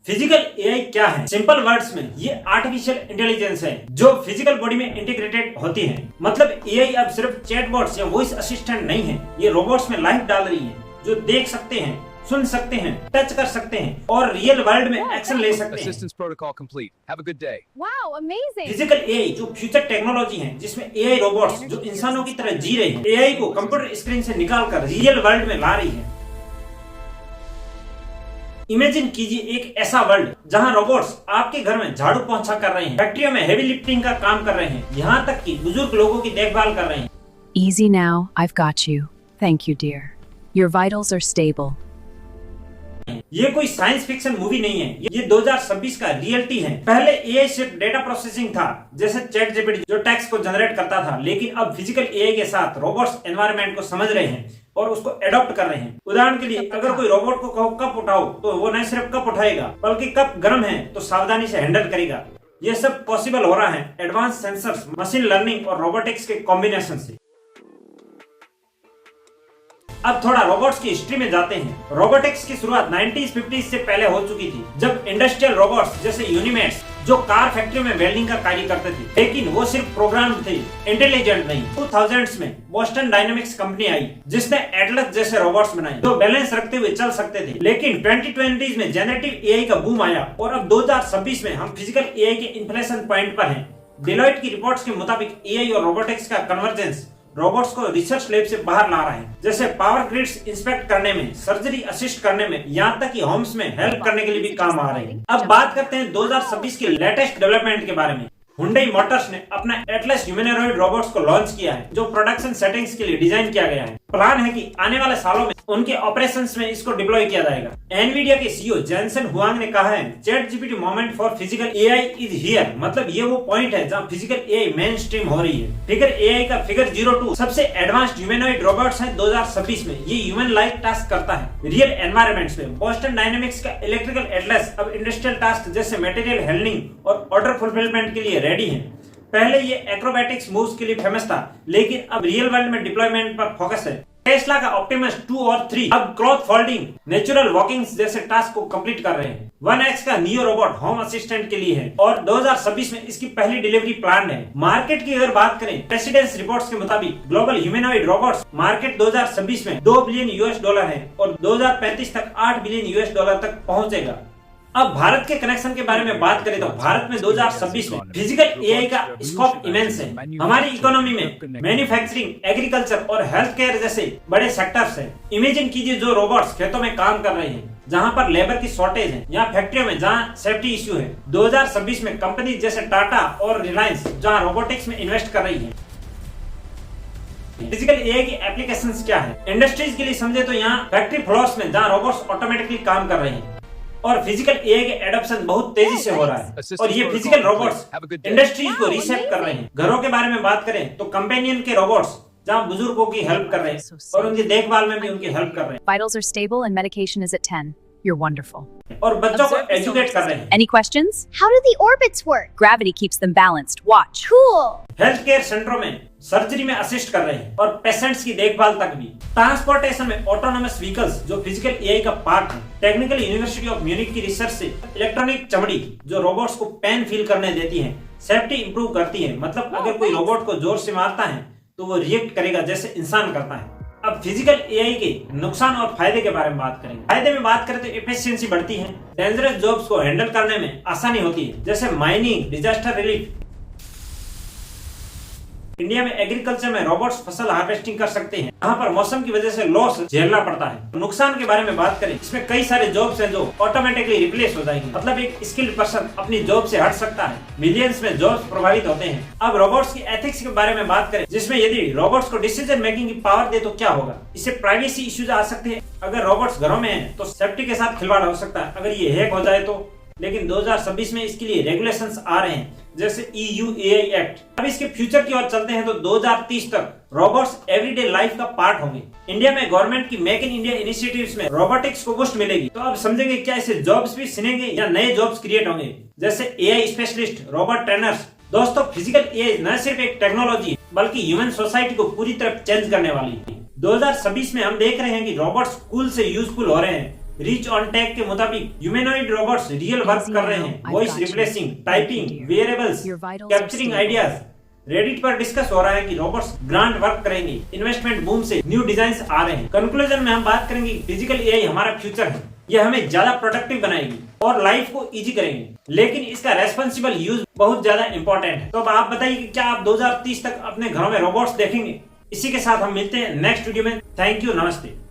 Physical AI क्या है? Simple words में ये आर्टिफिशियल इंटेलिजेंस है जो फिजिकल बॉडी में इंटीग्रेटेड होती है। मतलब एआई अब सिर्फ चैटबॉट्स या वॉइस असिस्टेंट नहीं है, ये रोबोट्स में लाइफ डाल रही है जो देख सकते हैं, सुन सकते हैं, टच कर सकते हैं और रियल वर्ल्ड में एक्शन ले सकते हैं। Assistance protocol complete. Have a good day. Wow, amazing. Physical AI जो फ्यूचर टेक्नोलॉजी है जिसमें एआई रोबोट्स जो इंसानों की तरह जी रहे हैं, एआई को कंप्यूटर स्क्रीन से निकालकर रियल वर्ल्ड में ला रही है। इमेजिन कीजिए एक ऐसा वर्ल्ड जहां रोबोट्स आपके घर में झाड़ू पोंछा कर रहे हैं, फैक्ट्रियों में हेवी लिफ्टिंग का काम कर रहे हैं, यहाँ तक कि बुजुर्ग लोगों की देखभाल कर रहे हैं। Easy now, I've got you. Thank you, dear. Your vitals are stable. ये कोई साइंस फिक्शन मूवी नहीं है, ये 2026 का रियलिटी है। पहले एआई सिर्फ डेटा प्रोसेसिंग था, जैसे चैट जीपीटी जो टेक्स्ट को जनरेट करता था, लेकिन अब फिजिकल एआई के साथ रोबोट्स एनवायरनमेंट को समझ रहे हैं और उसको एडॉप्ट कर रहे हैं। उदाहरण के लिए अगर कोई रोबोट को कहो कप उठाओ तो वो न सिर्फ कप उठाएगा बल्कि कप गर्म है तो सावधानी से हैंडल करेगा। ये सब पॉसिबल हो रहा है एडवांस सेंसर्स, मशीन लर्निंग और रोबोटिक्स के कॉम्बिनेशन से। अब थोड़ा रोबोट्स की हिस्ट्री में जाते हैं। रोबोटिक्स की शुरुआत 1950s से पहले हो चुकी थी, जब इंडस्ट्रियल रोबोट्स जैसे यूनिमेट्स जो कार फैक्ट्री में वेल्डिंग का कार्य करते थे, लेकिन वो सिर्फ प्रोग्राम थे, इंटेलिजेंट नहीं। 2000s में बोस्टन डायनामिक्स कंपनी आई जिसने एटलस जैसे रोबोट्स बनाए जो बैलेंस रखते हुए चल सकते थे। लेकिन 2020s में जनरेटिव एआई का बूम आया और अब 2026 में हम फिजिकल एआई के इन्फ्लेशन पॉइंट पर हैं। डेलॉयट की रिपोर्ट्स के मुताबिक एआई और रोबोटिक्स का कन्वर्जेंस रोबोट्स को रिसर्च लैब से बाहर ला रहे हैं, जैसे पावर ग्रिड्स इंस्पेक्ट करने में, सर्जरी असिस्ट करने में, यहाँ तक कि होम्स में हेल्प करने के लिए भी काम आ रहे हैं। अब बात करते हैं 2026 के लेटेस्ट डेवलपमेंट के बारे में। हुंडई मोटर्स ने अपना एटलस ह्यूमैनॉइड रोबोट्स को लॉन्च किया है जो प्रोडक्शन सेटिंग्स के लिए डिजाइन किया गया है। प्लान है कि आने वाले सालों में उनके ऑपरेशंस में इसको डिप्लॉय किया जाएगा। एनवीडिया के सीईओ जेनसन हुआंग ने कहा है, chat GPT moment for physical AI is here. मतलब ये वो पॉइंट है जहां फिजिकल एआई मेन स्ट्रीम हो रही है। फिगर एआई का फिगर 02 सबसे एडवांस्ड ह्यूमैनॉइड रोबोट्स है 2026 में। ये ह्यूमन लाइक टास्क करता है रियल एनवायरमेंट्स में। बोस्टन डायनामिक्स का इलेक्ट्रिकल एटलस अब इंडस्ट्रियल टास्क जैसे मटेरियल हैंडलिंग और ऑर्डर फुलफिलमेंट के लिए रेडी है। पहले ये एक्रोबैटिक्स मूव्स के लिए फेमस था, लेकिन अब रियल वर्ल्ड में डिप्लॉयमेंट पर फोकस है। टेस्ला का ऑप्टिमस 2 और 3 अब क्लॉथ फोल्डिंग, नेचुरल वॉकिंग्स जैसे टास्क को कंप्लीट कर रहे हैं। 1X का नियो रोबोट होम असिस्टेंट के लिए है और 2026 में इसकी पहली डिलीवरी प्लान है। मार्केट की अगर बात करें, प्रेसिडेंस रिपोर्ट्स के मुताबिक ग्लोबल ह्यूमैनॉइड रोबोट्स मार्केट 2026 में $2 बिलियन है और 2035 तक $8 बिलियन तक पहुंचेगा। अब भारत के कनेक्शन के बारे में बात करें तो भारत में 2026 में फिजिकल एआई का स्कोप इमेंस है। हमारी इकोनॉमी में मैन्युफैक्चरिंग, एग्रीकल्चर और हेल्थ केयर जैसे बड़े सेक्टर्स हैं। इमेजिन कीजिए जो रोबोट्स खेतों में काम कर रहे हैं जहां पर लेबर की शॉर्टेज है, या फैक्ट्रियों में जहां सेफ्टी इश्यू है। 2026 में कंपनी जैसे टाटा और रिलायंस जहां रोबोटिक्स में इन्वेस्ट कर रही है। फिजिकल एआई की एप्लीकेशंस क्या है? इंडस्ट्रीज के लिए समझे तो यहाँ फैक्ट्री फ्लोर्स में जहाँ रोबोट्स ऑटोमेटिकली काम कर रहे हैं और फिजिकल एआई के एडॉप्शन बहुत तेजी से हो रहा है और ये फिजिकल रोबोट्स इंडस्ट्रीज को रीसेट कर रहे हैं। घरों के बारे में बात करें तो कंपेनियन के रोबोट्स जहां बुजुर्गों की हेल्प कर रहे हैं और उनकी देखभाल में भी उनकी हेल्प कर रहे हैं। Vitals are stable and medication is at 10. You're wonderful. और बच्चों को एजुकेट कर रहे हैं। Any questions? How do the orbits work? Gravity keeps them balanced. Watch. Cool. Health care सेंटरों में सर्जरी में असिस्ट कर रहे हैं और पेशेंट्स की देखभाल तक भी। ट्रांसपोर्टेशन में ऑटोनोमस व्हीकल्स जो फिजिकल एआई का पार्ट है। टेक्निकल यूनिवर्सिटी ऑफ म्यूनिक की रिसर्च से इलेक्ट्रॉनिक चमड़ी जो रोबोट्स को पेन फील करने देती है, सेफ्टी इंप्रूव करती है। मतलब अगर कोई रोबोट को जोर से मारता है तो वो रिएक्ट करेगा जैसे इंसान करता है। अब फिजिकल एआई के नुकसान और फायदे के बारे में बात करेंगे। फायदे में बात करें तो एफिशिएंसी बढ़ती है, डेंजरस जॉब्स को हैंडल करने में आसानी होती है जैसे माइनिंग, डिजास्टर रिलीफ। इंडिया में एग्रीकल्चर में रोबोट्स फसल हार्वेस्टिंग कर सकते हैं, यहाँ पर मौसम की वजह से लॉस झेलना पड़ता है। नुकसान के बारे में बात करें, इसमें कई सारे जॉब्स हैं जो ऑटोमेटिकली रिप्लेस हो जाएंगे। मतलब एक स्किल्ड पर्सन अपनी जॉब से हट सकता है। मिलियंस में जॉब्स प्रभावित होते हैं। अब रोबोट्स की एथिक्स के बारे में बात करें, जिसमें यदि रोबोट्स को डिसीजन मेकिंग की पावर दे तो क्या होगा? इससे प्राइवेसी इश्यूज आ सकते हैं। अगर रोबोट्स घरों में हैं तो सेफ्टी के साथ खिलवाड़ हो सकता है अगर ये हैक हो जाए तो। लेकिन 2026 में इसके लिए रेगुलेशंस आ रहे हैं जैसे EU AI एक्ट। अब इसके फ्यूचर की ओर चलते हैं तो 2030 तक रोबोट्स एवरीडे लाइफ का पार्ट होंगे। इंडिया में गवर्नमेंट की मेक इन इंडिया इनिशिएटिव्स में रोबोटिक्स को बूस्ट मिलेगी। तो अब समझेंगे क्या इससे जॉब्स भी सिनेंगे या नए जॉब्स क्रिएट होंगे जैसे AI स्पेशलिस्ट, रोबोट ट्रेनर्स। दोस्तों, फिजिकल एआई न सिर्फ एक टेक्नोलॉजी है बल्कि ह्यूमन सोसाइटी को पूरी तरह चेंज करने वाली है। 2026 में हम देख रहे हैं कि रोबोट्स स्कूल से यूजफुल हो रहे हैं, रीच ऑन टेक के मुताबिक ह्यूमैनॉइड रोबोट्स रियल वर्क कर रहे हैं, voice replacing, typing, wearables, capturing ideas. Reddit पर डिस्कस हो रहा है कि रोबोट्स ग्रांड वर्क करेंगे, इन्वेस्टमेंट बूम से न्यू डिजाइन्स आ रहे हैं। कंक्लूजन में हम बात करेंगे फिजिकल एआई हमारा फ्यूचर है, यह हमें ज्यादा प्रोडक्टिव बनाएगी और लाइफ को इजी करेंगे, लेकिन इसका रेस्पॉन्सिबल यूज बहुत ज्यादा इंपॉर्टेंट है। तो अब आप बताइए कि क्या आप 2030 तक अपने घरों में रोबोट्स देखेंगे? इसी के साथ हम मिलते हैं नेक्स्ट वीडियो में। थैंक यू, नमस्ते।